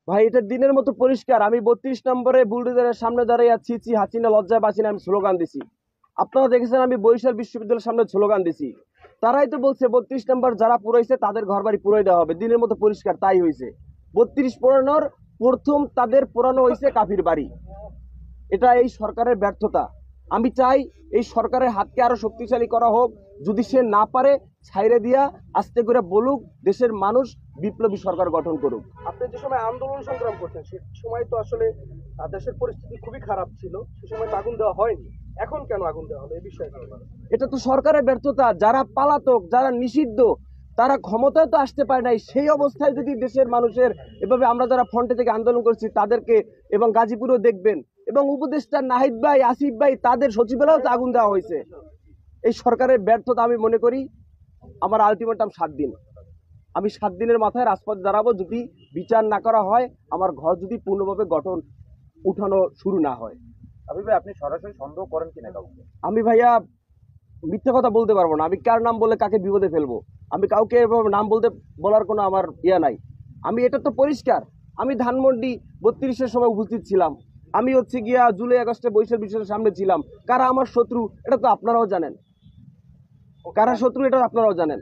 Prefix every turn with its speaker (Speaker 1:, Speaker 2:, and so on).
Speaker 1: ভাই এটা দিনের মতো পরিষ্কার। আমি 32 নম্বরে বুলডোজারের সামনে দাঁড়িয়ে ছি হাসিনা লজ্জায় বাঁচি না, আমি স্লোগান দিছি। আপনারা দেখেছেন আমি বরিশাল বিশ্ববিদ্যালয়ের সামনে স্লোগান দিছি। তারাই তো বলছে 32 নম্বর যারা পুরাইছে তাদের ঘর বাড়ি পুরাই দেওয়া হবে। দিনের মতো পরিষ্কার তাই হয়েছে। 32 পুরানোর প্রথম তাদের পুরানো হয়েছে কাফির বাড়ি। এটা এই সরকারের ব্যর্থতা। আমি চাই এই সরকারের হাতকে আরো শক্তিশালী করা হোক। যদি সে না পারে ছাইরে দিয়া আস্তে করে বলুক, দেশের মানুষ বিপ্লবী সরকার গঠন করুক।
Speaker 2: আপনি যে সময় আন্দোলন সংগ্রাম করতেন সে সময় তো আসলে দেশের পরিস্থিতি খুবই খারাপ ছিল, সে সময় তো আগুন দেওয়া হয়নি, এখন কেন আগুন দেওয়া হলো এই বিষয়ে?
Speaker 1: এটা তো সরকারের ব্যর্থতা। যারা পালাতক, যারা নিষিদ্ধ, তারা ক্ষমতায় তো আসতে পারে নাই। সেই অবস্থায় যদি দেশের মানুষের এভাবে, আমরা যারা ফ্রন্টে থেকে আন্দোলন করছি তাদেরকে, এবং গাজীপুরেও দেখবেন, এবং উপদেষ্টা নাহিদ ভাই, আসিফ ভাই, তাদের সচিবালয়েও তো আগুন দেওয়া হয়েছে। এই সরকারের ব্যর্থতা আমি মনে করি। আমার আলটিমেটাম 7 দিন। আমি 7 দিনের মাথায় রাজপথে দাঁড়াবো যদি বিচার না করা হয়, আমার ঘর যদি পূর্ণভাবে উঠানো শুরু না হয়।
Speaker 2: আপনি সরাসরি সন্দেহ করেন কিনা কাউকে?
Speaker 1: আমি ভাইয়া মিথ্যা কথা বলতে পারবো না। আমি কার নাম বলে কাকে বিপদে ফেলবো? আমি কাউকে এভাবে নাম বলার কোনো আমার নাই। আমি এটা তো পরিষ্কার। আমি ধানমন্ডি 32-এর সময় উপস্থিত ছিলাম। আমি গিয়া জুলাই আগস্টে বরিশাল বিশ্ববিদ্যালয়ের সামনে ছিলাম। কারা আমার শত্রু এটা তো আপনারাও জানেন। কারা শত্রু এটা আপনারাও জানেন।